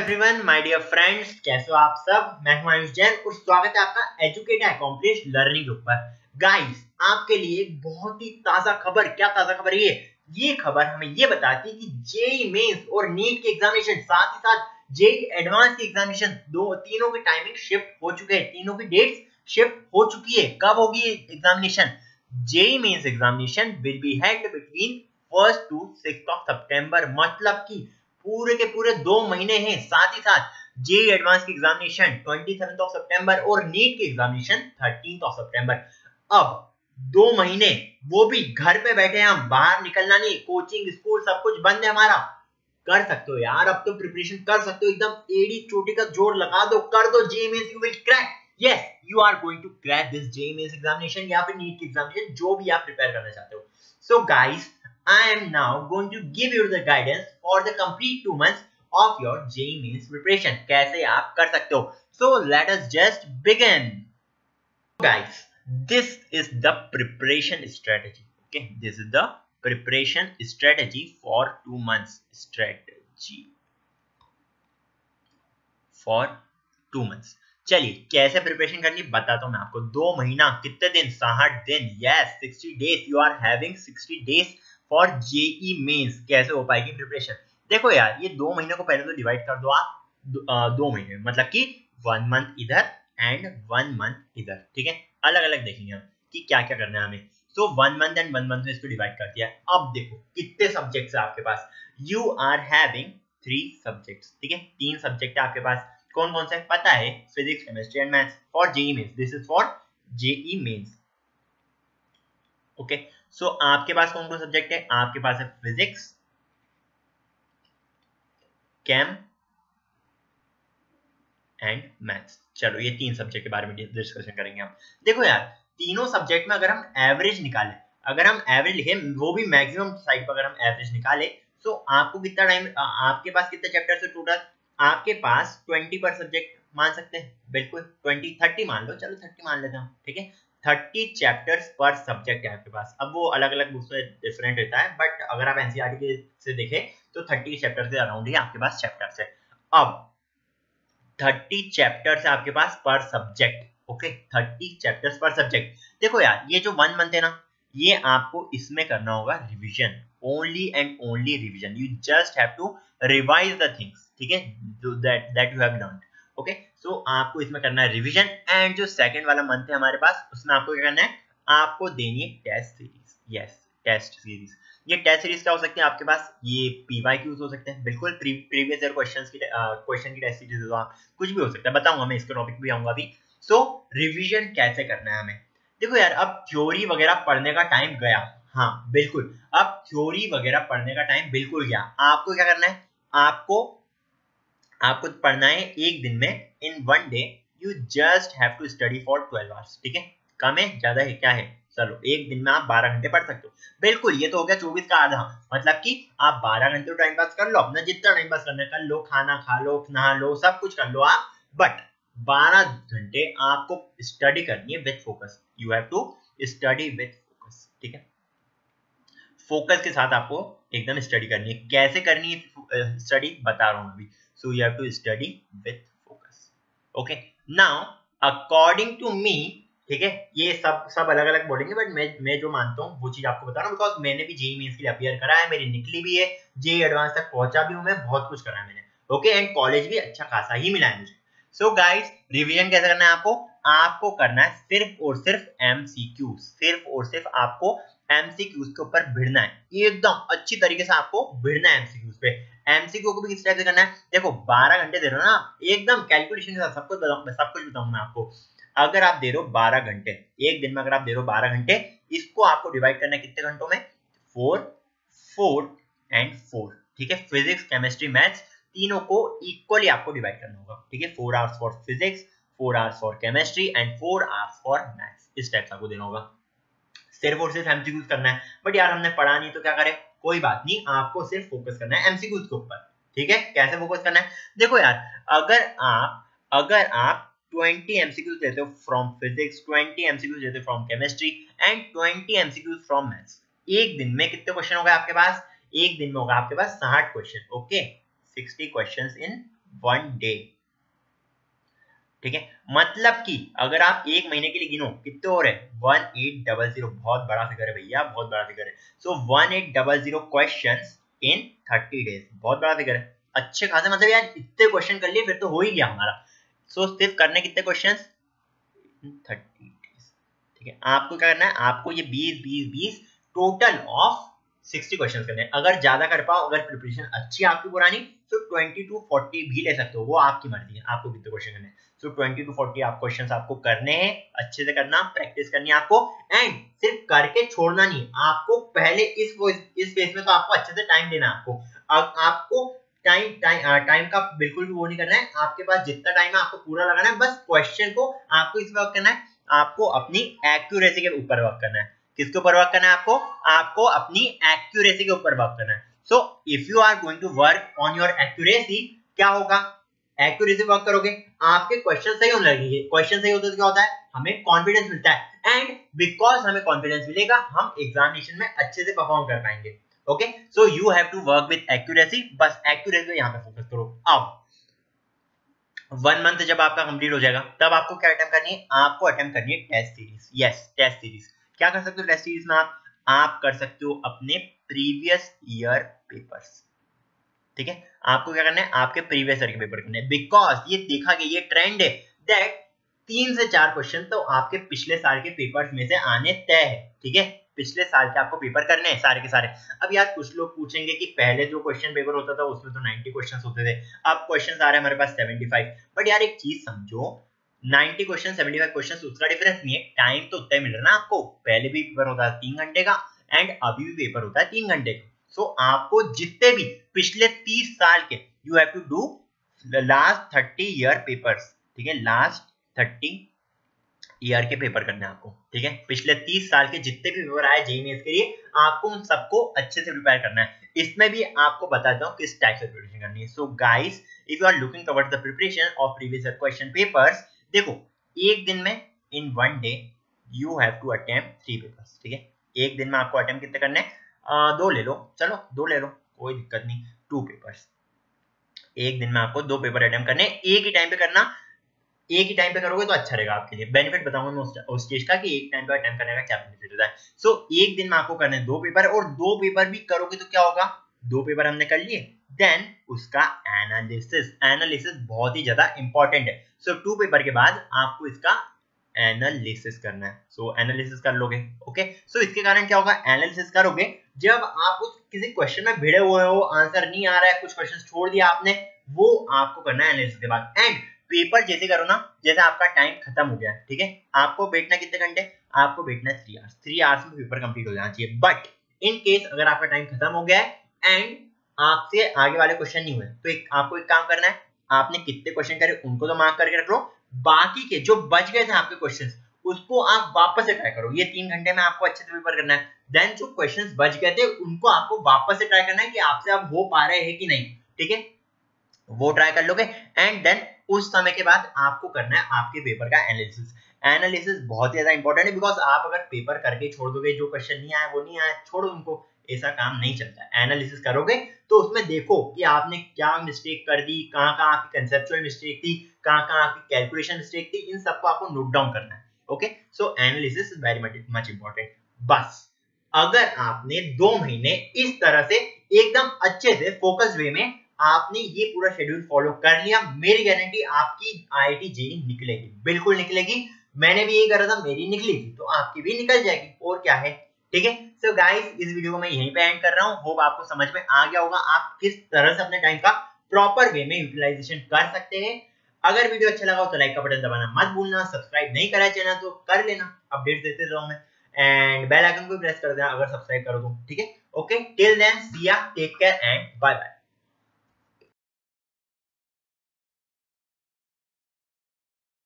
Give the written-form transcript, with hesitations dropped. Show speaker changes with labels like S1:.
S1: Everyone my dear friends, कैसे हो आप सब। मैं हूं आयुष जैन और स्वागत है आपका एजुकेट अकॉम्प्लिश लर्निंग ग्रुप पर। गाइस, आपके लिए एक बहुत ही ताजा खबर। क्या ताजा खबर है ये खबर हमें ये बताती है कि जेईई मेंस और नीट के एग्जामिनेशन, साथ ही साथ जेईई एडवांस की एग्जामिनेशन, तीनों की टाइमिंग शिफ्ट हो चुके हैं, तीनों की डेट्स शिफ्ट हो चुकी है। कब होगी examination? JEE Mains examination will be held between 1st to 6th of September, मतलब कि पूरे के पूरे 2 महीने हैं। साथ ही साथ जेईई एडवांस की एग्जामिनेशन 27th of सितंबर और नीट की एग्जामिनेशन 13th of सितंबर। अब 2 महीने, वो भी घर पे बैठे हैं हम, बाहर निकलना नहीं, कोचिंग स्कूल सब कुछ बंद है हमारा। कर सकते हो यार, अब तो प्रिपरेशन कर सकते हो, एकदम एड़ी चोटी का जोर लगा दो, कर दो। JEE Mains you will crack. Yes, you are going to crack this JEE Mains examination या फिर नीट की एग्जामिनेशन, जो भी आप प्रिपेयर करना चाहते हो। So guys, I am now going to give you the guidance for the complete 2 months of your JEE Mains preparation. कैसे आप कर सकते हो? So let us just begin. Guys, this is the preparation strategy. Okay, this is the preparation strategy for 2 months. Strategy for 2 months. चलिए, कैसे preparation करनी बताता हूँ मैं आपको। 2 महीना कितने दिन? 60 दिन। Yes, 60 days. You are having 60 days for JEE Mains. कैसे हो पाएगी प्रिपरेशन? देखो यार, ये 2 महीने को पहले तो डिवाइड कर दो आप 2 महीने, मतलब कि 1 मंथ इधर एंड 1 मंथ इधर। ठीक है, अलग अलग देखेंगे हम कि क्या क्या करना है हमें। सो 1 मंथ एंड 1 मंथ में इसको डिवाइड कर दिया। अब देखो कितने सब्जेक्ट्स है आपके पास। You are having 3 subjects. ठीक है, 3 सब्जेक्ट है आपके पास। कौन कौन सा है पता है? Physics, chemistry and maths for JEE Mains. This is for JEE Mains. Okay, so आपके पास कौन कौन सब्जेक्ट है? आपके पास है फिजिक्स, केम एंड मैथ्स। चलो, ये 3 सब्जेक्ट के बारे में डिस्कशन करेंगे हम। देखो यार, तीनों सब्जेक्ट में अगर हम एवरेज निकालें, अगर हम एवरेज लिखें, वो भी मैक्सिमम साइड पर अगर हम एवरेज निकालें, तो आपको कितना टाइम, आपके पास कितने चैप्टर्स है टोटल? आपके पास 20 पर सब्जेक्ट मान सकते हैं, बिल्कुल 30 मान लो, चलो 30 मान लेते हैं, ठीक है। 30 चैप्टर्स पर सब्जेक्ट है आपके पास। अब वो अलग अलग बुक्स में डिफरेंट रहता है, बट अगर आप एनसीईआरटी से देखें तो 30 चैप्टर्स के अराउंड ही आपके पास चैप्टर्स है। अब 30 चैप्टर्स है आपके पास पर सब्जेक्ट। ओके, 30 चैप्टर्स पर सब्जेक्ट। देखो यार, ये जो 1 मंथ है ना, ये आपको इसमें करना होगा revision, only and only revision. You just have to revise the things, ठीक है, that you have learned. Okay, so आपको इसमें करना है रिवीजन। एंड जो सेकंड वाला मंथ है हमारे पास, उसमें आपको क्या करना है? आपको देनी है test series. Yes, test series. ये टेस्ट सीरीज क्या हो सकती है आपके पास? ये पीवाईक्यूज हो सकते हैं, बिल्कुल प्रीवियस ईयर क्वेश्चन की टेस्ट सीरीज हो, कुछ भी हो सकता है, बताऊंगा मैं, इसके टॉपिक भी आऊंगा अभी। सो रिवीजन कैसे करना है हमें? देखो यार, अब थ्योरी वगैरह पढ़ने का टाइम गया। हाँ बिल्कुल, अब थ्योरी वगैरह पढ़ने का टाइम बिल्कुल गया। आपको क्या करना है? आपको पढ़ना है एक दिन में, in 1 day you just have to study for 12 hours. ठीक है, कम है ज्यादा है क्या है? चलो, एक दिन में आप 12 घंटे पढ़ सकते हो। बिल्कुल, ये तो हो गया 24 का आधा, मतलब कि आप 12 घंटे टाइम पास कर लो, अपना जितना टाइम पास करना है कर लो, खाना खा लो, नहा लो, सब कुछ कर लो आप, बट 12 घंटे आपको स्टडी करनी है with focus. You have to study with focus. ठीक है, फोकस के साथ आपको एकदम स्टडी करनी है। कैसे करनी है स्टडी बता रहा हूं अभी। So you have to study with focus. Okay. Now, according to me, ठीक है, ये सब अलग अलग बोलेंगे, बट मैं जो मानता हूँ वो चीज आपको बता रहा हूँ, बिकॉज मैंने भी जेईई मेंस के लिए अपियर करा है, मेरी निकली भी है, जेईई एडवांस तक पहुंचा भी हूँ मैं, बहुत कुछ करा है मैंने। ओके, एंड कॉलेज भी अच्छा खासा ही मिला है मुझे। सो गाइस, रिवीजन कैसे करना है आपको करना है सिर्फ और सिर्फ एमसीक्यू, सिर्फ और सिर्फ आपको एमसीक्यूज के ऊपर भिड़ना है, एकदम अच्छी तरीके से आपको भिड़ना है एमसीक्यूज पे। एमसीक्यू को भी किस टाइप से करना है? देखो, 12 घंटे दे रहे हो ना, एकदम कैलकुलेशन के साथ सब कुछ बताऊंगा मैं आपको। अगर आप दे रहे हो 12 घंटे एक दिन में, अगर आप दे रहे हो 12 घंटे, इसको आपको डिवाइड करना है कितने घंटों में? 4 4 एंड 4। ठीक है, फिजिक्स, केमिस्ट्री, मैथ्स, तीनों को इक्वली आपको डिवाइड करना होगा। ठीक है, 4 hours for physics, 4 hours for chemistry and 4 hours for maths. इस टाइप से आपको देना होगा। सिर्फ और सिर्फ एमसीक्यूज करना है, बट यार हमने पढ़ा नहीं तो क्या करें? कोई बात नहीं, आपको सिर्फ फोकस करना है एमसीक्यूज के ऊपर। ठीक है, कैसे फोकस करना है? देखो यार, अगर आप 20 एमसीक्यूज लेते हो फ्रॉम फिजिक्स, 20 एमसीक्यूज लेते हो from chemistry and 20 MCQs from maths, एक दिन में कितने क्वेश्चन होगा आपके पास? एक दिन में होगा आपके पास 60 question. Okay, 60 questions in 1 day, ठीक है। मतलब कि अगर आप एक महीने के लिए गिनो कितने हो रहे, 1800, बहुत बड़ा फिगर है भैया, बहुत बड़ा फिगर है। सो 1800 क्वेश्चंस इन 30 डेज, बहुत बड़ा फिगर है, अच्छे खासे, मतलब यार इतने क्वेश्चन कर लिए फिर तो हो ही गया हमारा। सो सिर्फ करने कितने क्वेश्चंस, 30 डेज, ठीक है। आपको क्या करना है, आपको ये 20 टोटल ऑफ 60 क्वेश्चन करने हैं। अगर ज्यादा कर पाओ, अगर प्रिपरेशन अच्छी है आपकी पुरानी, तो 20 to 40 भी ले सकते हो, वो आपकी मर्जी है, आपको कितने क्वेश्चन करने हैं। सो 20 to 40 आप क्वेश्चंस आपको करने हैं, अच्छे से करना, प्रैक्टिस करनी है आपको, एंड सिर्फ करके छोड़ना नहीं, आपको पहले इस फेज में तो आपको अच्छे से टाइम देना है। आपको टाइम का बिल्कुल भी वो नहीं करना है, आपके पास जितना टाइम है आपको पूरा लगाना है, बस क्वेश्चन को आपको इस वर्क करना है, आपको अपनी एक्यूरेसी के ऊपर वर्क करना है। किसके ऊपर वर्क करना है आपको, आपको अपनी एक्यूरेसी के ऊपर वर्क करना है। So if you are going to work on your accuracy, क्या होगा, एक्यूरेसी वर्क करोगे, आपके क्वेश्चन सही होने लगेंगे। क्वेश्चन सही होते तो क्या होता है, हमें कॉन्फिडेंस मिलता है, एंड बिकॉज हमें कॉन्फिडेंस मिलेगा, हम एग्जामिनेशन में अच्छे से परफॉर्म कर पाएंगे। Okay, so you have to work with accuracy, बस एक्यूरेसी पे यहाँ पे फोकस करो। अब 1 मंथ जब आपका कंप्लीट हो जाएगा, तब आपको क्या अटेम्प्ट करनी है, आपको अटेम्प्ट करनी है test series. Yes, test series क्या कर सकते हो टेस्ट सीरीज में, आप कर सकते हो अपने प्रीवियस ईयर पेपर्स, ठीक है। आपको क्या करना है, आपके प्रीवियस ईयर के पेपर करने हैं, बिकॉज ये देखा गया, ये ट्रेंड है दैट 3 से 4 क्वेश्चन तो आपके पिछले साल के पेपर्स में से आने तय है, ठीक है। पिछले साल के आपको पेपर करने हैं सारे के सारे। अब यार कुछ लोग पूछेंगे कि पहले जो क्वेश्चन पेपर होता था उसमें तो 90 क्वेश्चंस होते थे, अब क्वेश्चंस आ रहे हैं हमारे पास 75। बट यार एक चीज समझो, 90 क्वेश्चन 75 क्वेश्चन उसका डिफरेंस नहीं है, टाइम तो उतना ही मिल रहा है ना आपको। पहले भी पेपर होता है 3 घंटे का, एंड अभी भी पेपर होता है 3 घंटे का। सो आपको जितने भी पिछले 30 साल के, you have to do last 30 year papers, ठीक है, लास्ट 30 ईयर के पेपर करने हैं आपको, ठीक है। पिछले 30 साल के जितने भी पेपर आए जेईई मेंस के लिए, आपको उन सबको अच्छे से प्रिपेयर करना है। इसमें भी आपको बताता हूँ किस टाइप से प्रिपरेशन करनी है। So guys, if you are looking towards the preparation of previous year question papers, देखो एक दिन में in 1 day you have to attempt 3 papers, ठीक है। एक दिन में आपको अटेम्प्ट कितने करने हैं, 2 ले लो, चलो 2 ले लो, कोई दिक्कत नहीं, 2 पेपर्स। एक दिन में आपको 2 पेपर अटेम्प्ट करने, एक ही टाइम पे करना, एक ही टाइम पे करोगे तो अच्छा रहेगा आपके लिए। बेनिफिट बताऊंगा मैं उस चीज का कि एक टाइम पे अटेम्प्ट करने का क्या बेनिफिट होता है। सो एक दिन में आपको करने 2 पेपर, और 2 पेपर भी करोगे तो क्या होगा, 2 पेपर हमने कर लिए, देन उसका एनालिसिस बहुत ही ज्यादा इंपॉर्टेंट है। सो 2 पेपर के बाद आपको इसका एनालिसिस करना है। सो एनालिसिस कर लोगे, ओके। सो इसके कारण क्या होगा, एनालिसिस करोगे जब आप उस किसी क्वेश्चन में भिड़े हुए हो, आंसर नहीं आ रहा है, कुछ क्वेश्चन छोड़ दिया आपने, वो आपको करना है एनालिसिस के बाद। एंड पेपर जैसे करो ना, जैसे आपका टाइम खत्म हो गया, ठीक है, आपको बैठना कितने घंटे, आपको बैठना है 3 आवर्स, 3 आवर्स में पेपर कंप्लीट हो जाना चाहिए। बट इन केस अगर आपका टाइम खत्म हो गया है एंड आपसे आगे वाले क्वेश्चन नहीं हुए, तो आपको एक काम करना है, आपने कितने क्वेश्चन करे उनको तो मार्क करके रख लो, बाकी के जो बच गए थे आपके क्वेश्चंस, उसको आप वापस से ट्राई करो। ये 3 घंटे में आपको अच्छे से पेपर करना है। देन जो क्वेश्चंस बच गए थे उनको आपको वापस से ट्राई करना है कि आपसे अब हो पा रहे हैं कि नहीं, ठीक है, वो ट्राई कर लोगे। एंड देन उस समय के बाद आपको करना है आपके पेपर का एनालिसिस। एनालिसिस बहुत ज्यादा इंपॉर्टेंट है, बिकॉज आप अगर पेपर करके छोड़ दोगे, जो क्वेश्चन नहीं आया वो नहीं आया, छोड़ो उनको, ऐसा काम नहीं चलता। एनालिसिस करोगे तो उसमें देखो कि आपने क्या मिस्टेक कर दी, कहाँ आपकी कंसेप्चुअल मिस्टेक थी, कहाँ आपकी कैलकुलेशन मिस्टेक थी, इन सबको आपको नोट डाउन करना है। Okay, so analysis is very much important. बस अगर आपने 2 महीने इस तरह से एकदम अच्छे से फोकस वे में आपने ये पूरा शेड्यूल फॉलो कर लिया, मेरी गारंटी आपकी आईआईटी जेईई निकलेगी, बिल्कुल निकलेगी। मैंने भी यही करा था, मेरी निकली थी, तो आपकी भी निकल जाएगी, और क्या है, ठीक है। सो गाइस, इस वीडियो को मैं यहीं पे एंड कर रहा हूँ। होप आपको समझ में आ गया होगा आप किस तरह से अपने टाइम का प्रॉपर वे में यूटिलाइजेशन कर सकते हैं। अगर वीडियो अच्छा लगा हो तो लाइक का बटन दबाना मत भूलना, सब्सक्राइब नहीं करा चैनल तो कर लेना, अपडेट देते रहूं मैं, एंड बेल आइकन को प्रेस कर देना अगर सब्सक्राइब करो तो, ठीक है। Okay, till then see ya, take care and bye bye.